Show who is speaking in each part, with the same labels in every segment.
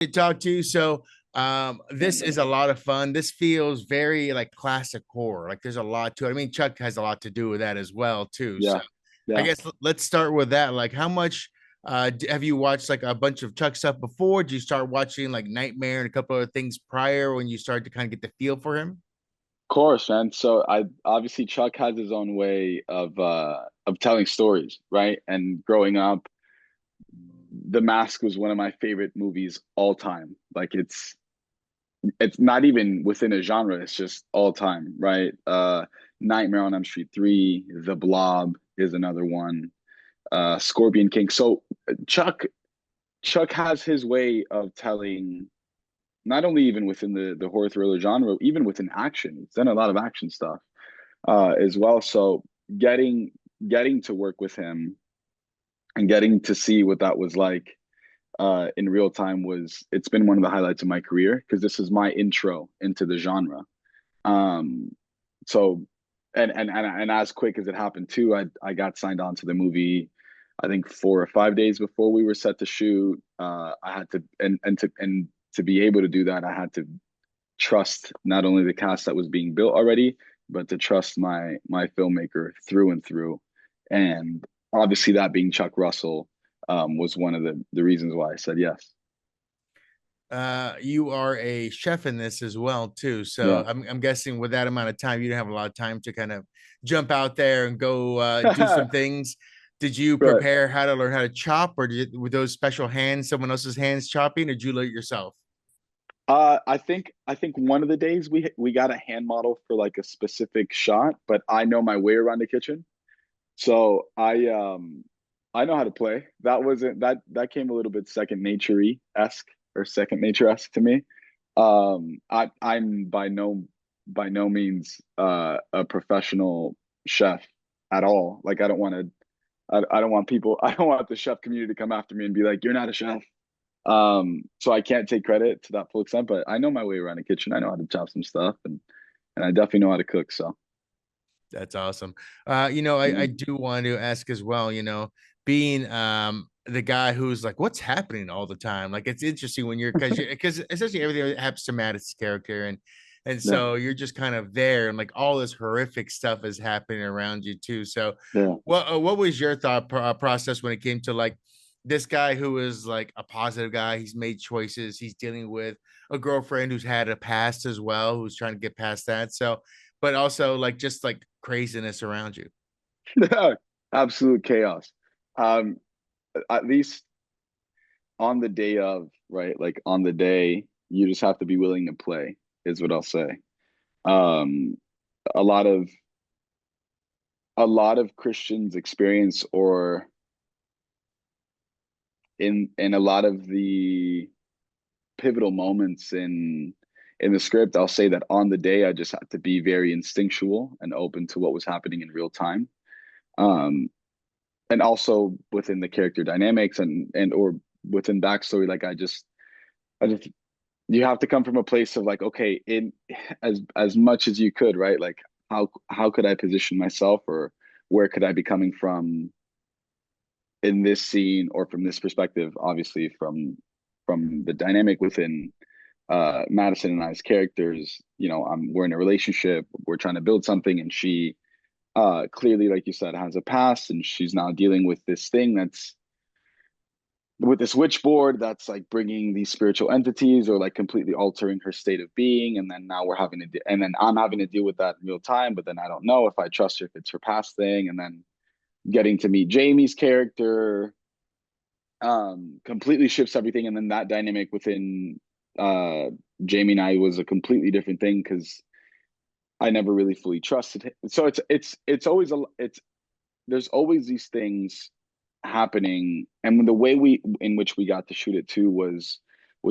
Speaker 1: to talk to you. So this is a lot of fun. This feels very like classic horror. Like there's a lot to it. I mean, Chuck has a lot to do with that as well, too. So
Speaker 2: Yeah,
Speaker 1: I
Speaker 2: yeah.
Speaker 1: guess let's start with that. Like how much have you watched like a bunch of Chuck stuff before? Did you start watching like Nightmare and a couple other things prior when you started to kind of get the feel for him?
Speaker 2: Of course, man. So I obviously Chuck has his own way of telling stories, right? And growing up, The Mask was one of my favorite movies all time. Like it's not even within a genre, it's just all time, right? Nightmare on Elm Street 3, The Blob is another one. Scorpion King. So Chuck Chuck has his way of telling not only even within the horror thriller genre, even within action. He's done a lot of action stuff as well. So getting getting to work with him and getting to see what that was like in real time was it's been one of the highlights of my career because this is my intro into the genre. Um, so and as quick as it happened too, I got signed on to the movie. I think 4 or 5 days before we were set to shoot. I had to and to be able to do that, I had to trust not only the cast that was being built already, but to trust my filmmaker through and through. And obviously, that being Chuck Russell was one of the reasons why I said yes.
Speaker 1: You are a chef in this as well, too. So
Speaker 2: Yeah,
Speaker 1: I'm guessing with that amount of time, you didn't have a lot of time to kind of jump out there and go do some things. Did you
Speaker 2: right.
Speaker 1: prepare how to learn how to chop, or with those special hands, someone else's hands chopping, or did you learn it yourself?
Speaker 2: I think one of the days we got a hand model for like a specific shot, but I know my way around the kitchen, so I know how to play. That wasn't that came a little bit second nature esque or second nature esque to me. I'm by no means a professional chef at all. Like I don't want people I don't want the chef community to come after me and be like, you're not a chef. So I can't take credit to that full extent, but I know my way around the kitchen. I know how to chop some stuff and I definitely know how to cook. So
Speaker 1: That's awesome. I
Speaker 2: yeah.
Speaker 1: do want to ask as well, being the guy who's like, what's happening all the time? Like it's interesting when because essentially everything that happens to Madison's character and
Speaker 2: Yeah.
Speaker 1: so you're just kind of there and like all this horrific stuff is happening around you too. So
Speaker 2: Yeah.
Speaker 1: what was your process when it came to like this guy who is like a positive guy? He's made choices. He's dealing with a girlfriend who's had a past as well, who's trying to get past that. So but also like just like craziness around you.
Speaker 2: Absolute chaos. Um, at least on the day of, right? Like on the day, you just have to be willing to play, is what I'll say. Um, a lot of Christians experience or in a lot of the pivotal moments in the script, I'll say that on the day I just had to be very instinctual and open to what was happening in real time. Um, and also within the character dynamics and or within backstory, like I just you have to come from a place of like, okay, in as much as you could, right? Like how could I position myself or where could I be coming from in this scene or from this perspective, obviously from the dynamic within Madison and I's characters, we're in a relationship, we're trying to build something, and she clearly, like you said, has a past, and she's now dealing with this thing that's with this witchboard that's like bringing these spiritual entities or like completely altering her state of being, and then now we're having to, and then I'm having to deal with that in real time, but then I don't know if I trust her if it's her past thing, and then getting to meet Jamie's character completely shifts everything, and then that dynamic within uh Jamie and I was a completely different thing because I never really fully trusted him. So it's always it's there's always these things happening, and the way we in which we got to shoot it too was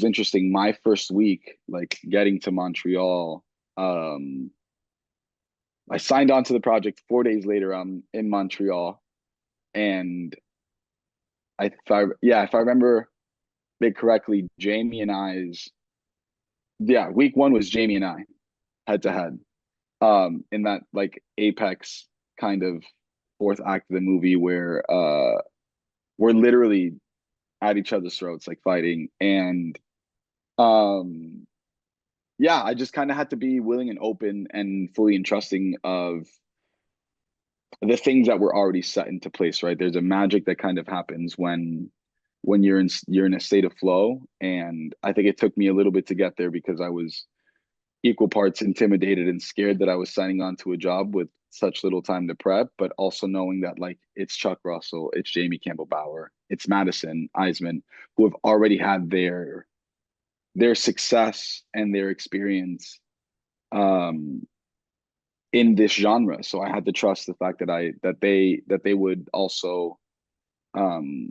Speaker 2: interesting. My first week, like getting to Montreal, um, I signed on to the project. 4 days later, I'm in Montreal, and if I remember it correctly, Jamie and I's week one was Jamie and I head to head in that like apex kind of fourth act of the movie where we're literally at each other's throats like fighting, and Um, yeah, I just kind of had to be willing and open and fully entrusting of the things that were already set into place, right? There's a magic that kind of happens when you're in a state of flow, and I think it took me a little bit to get there because I was equal parts intimidated and scared that I was signing on to a job with such little time to prep, but also knowing that like it's Chuck Russell, it's Jamie Campbell Bower, it's Madison, Iseman, who have already had their success and their experience um in this genre. So I had to trust the fact that they would also um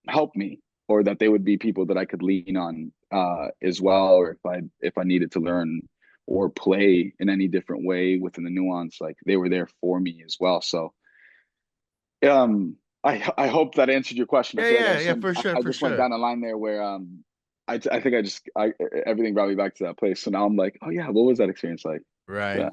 Speaker 2: help me, or that they would be people that I could lean on as well, or if I needed to learn or play in any different way within the nuance, like they were there for me as well. So I hope that answered your question. I
Speaker 1: Yeah,
Speaker 2: feel like
Speaker 1: yeah, yeah, for sure,
Speaker 2: I
Speaker 1: for
Speaker 2: just went
Speaker 1: sure.
Speaker 2: down a line there where I think I everything brought me back to that place. So now I'm like, oh yeah, what was that experience like?
Speaker 1: Right.
Speaker 2: Yeah.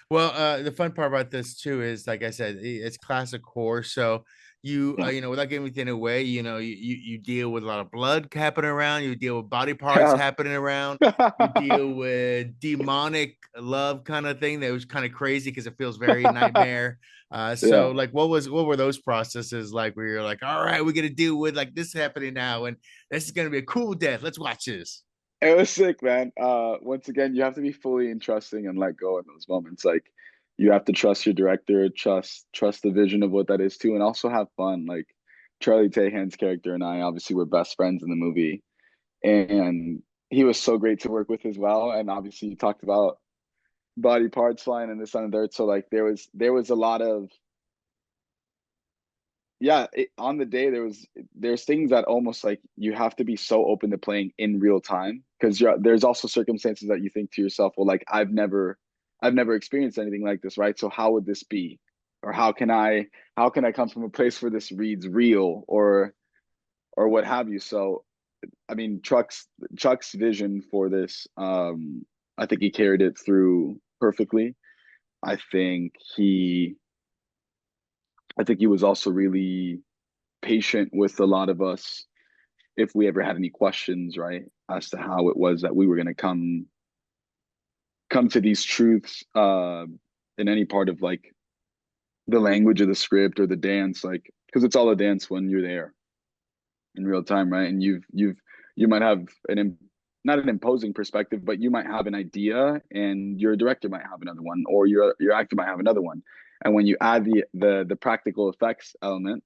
Speaker 1: Well, the fun part about this too is, like I said, it's classic horror. So
Speaker 2: Yeah.
Speaker 1: without giving anything away, you deal with a lot of blood happening around. You deal with body parts
Speaker 2: Yeah.
Speaker 1: happening around. You deal with demonic love kind of thing that was kind of crazy because it feels very nightmare.
Speaker 2: Yeah.
Speaker 1: So like, what were those processes like? Where you're like, all right, we're gonna deal with like this happening now, and this is gonna be a cool death. Let's watch this.
Speaker 2: It was sick, man. Once again, you have to be fully entrusting and let go in those moments. Like you have to trust your director, trust the vision of what that is too, and also have fun. Like Charlie Tahan's character and I obviously were best friends in the movie, and he was so great to work with as well. And obviously, you talked about body parts flying and this and the dirt. So like there was a lot of yeah, on the day there's things that almost like you have to be so open to playing in real time because there's also circumstances that you think to yourself, well, like I've never experienced anything like this, right? So how would this be? Or how can I come from a place where this reads real or what have you? So I mean Chuck's vision for this, I think he carried it through perfectly. I think he I think he was also really patient with a lot of us if we ever had any questions, right, as to how it was that we were going to come to these truths in any part of like the language of the script or the dance, like because it's all a dance when you're there in real time, right? And you might have not an imposing perspective, but you might have an idea, and your director might have another one, or your actor might have another one. And when you add the practical effects element,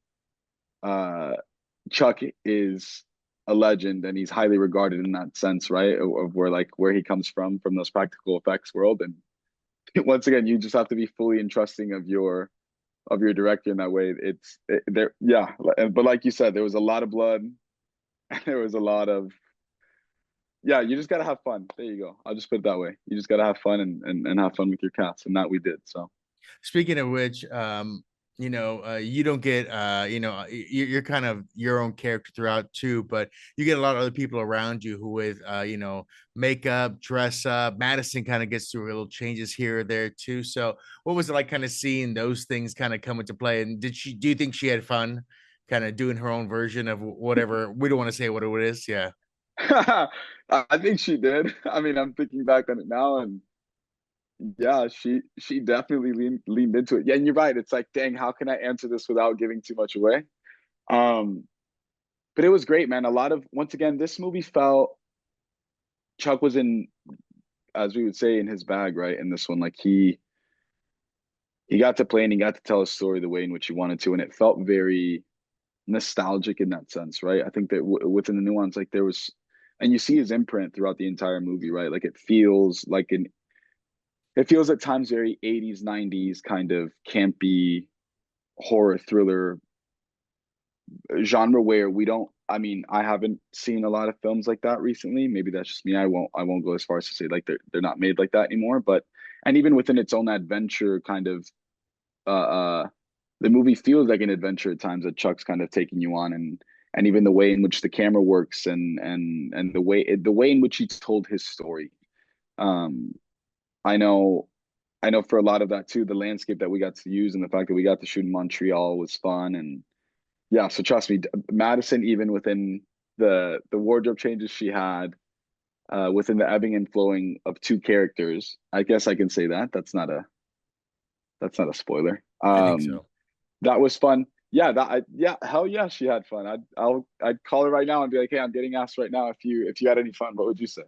Speaker 2: uh, Chuck is a legend and he's highly regarded in that sense, right? Of where he comes from those practical effects world. And once again, you just have to be fully entrusting of your director in that way. There, yeah. But like you said, there was a lot of blood. There was a lot of yeah. You just gotta have fun. There you go. I'll just put it that way. You just gotta have fun and have fun with your cats, and that we did. So
Speaker 1: Speaking of which, you don't get, you're kind of your own character throughout too, but you get a lot of other people around you who with, makeup, dress up. Madison kind of gets through little changes here or there too. So, what was it like, kind of seeing those things kind of come into play? And do you think she had fun, kind of doing her own version of whatever? We don't want to say what it is. Yeah.
Speaker 2: I think she did. I mean, I'm thinking back on it now, and yeah, she definitely leaned into it. Yeah, and you're right. It's like, dang, how can I answer this without giving too much away? Um, but it was great, man. A lot of once again, this movie felt Chuck was in, as we would say, in his bag, right? In this one, like he got to play and he got to tell a story the way in which he wanted to, and it felt very nostalgic in that sense, right? I think that within the nuance, like there was, and you see his imprint throughout the entire movie, right? Like it feels at times very 80s, 90s kind of campy horror thriller genre where we don't I mean, I haven't seen a lot of films like that recently. Maybe that's just me. I won't go as far as to say like they're not made like that anymore. But and even within its own adventure kind of the movie feels like an adventure at times that Chuck's kind of taking you on and even the way in which the camera works and the way in which he told his story. Um I know I know for a lot of that too, the landscape that we got to use and the fact that we got to shoot in Montreal was fun. And yeah, so trust me, Madison, even within the wardrobe changes she had, within the ebbing and flowing of two characters. I guess I can say that. That's not a spoiler.
Speaker 1: I think so.
Speaker 2: That was fun. Yeah, yeah, hell yeah, she had fun. I'd call her right now and be like, hey, I'm getting asked right now if you had any fun, what would you say?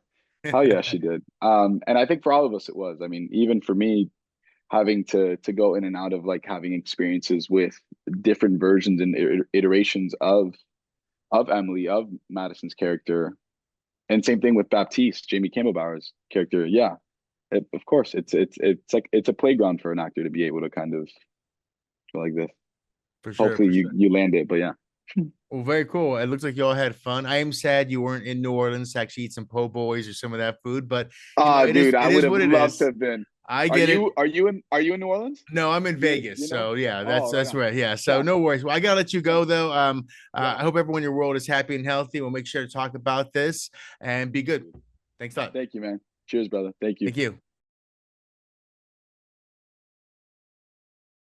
Speaker 2: Hell yeah, she did. And I think for all of us it was. I mean, even for me, having to go in and out of like having experiences with different versions and iterations of Emily, of Madison's character, and same thing with Baptiste, Jamie Campbell Bower's character. Yeah, of course, it's like it's a playground for an actor to be able to kind of go like this.
Speaker 1: For sure,
Speaker 2: Hopefully
Speaker 1: for sure.
Speaker 2: you land it, but yeah.
Speaker 1: Well, very cool. It looks like you all had fun. I am sad you weren't in New Orleans to actually eat some po' boys or some of that food, but
Speaker 2: Ah,
Speaker 1: it is
Speaker 2: dude, I
Speaker 1: it
Speaker 2: would
Speaker 1: is
Speaker 2: have
Speaker 1: what it
Speaker 2: loved to
Speaker 1: is.
Speaker 2: have been.
Speaker 1: I
Speaker 2: Are
Speaker 1: get it.
Speaker 2: you are you in are you in New Orleans?
Speaker 1: No, I'm in
Speaker 2: You
Speaker 1: Vegas,
Speaker 2: know?
Speaker 1: so yeah,
Speaker 2: Oh, right
Speaker 1: that's
Speaker 2: on.
Speaker 1: right. Yeah, so
Speaker 2: Yeah,
Speaker 1: no worries. Well, I gotta let you go though.
Speaker 2: yeah.
Speaker 1: I hope everyone in your world is happy and healthy. We'll make sure to talk about this and be good. Thanks a lot.
Speaker 2: Thank you, man. Cheers, brother. Thank you.
Speaker 1: Thank you.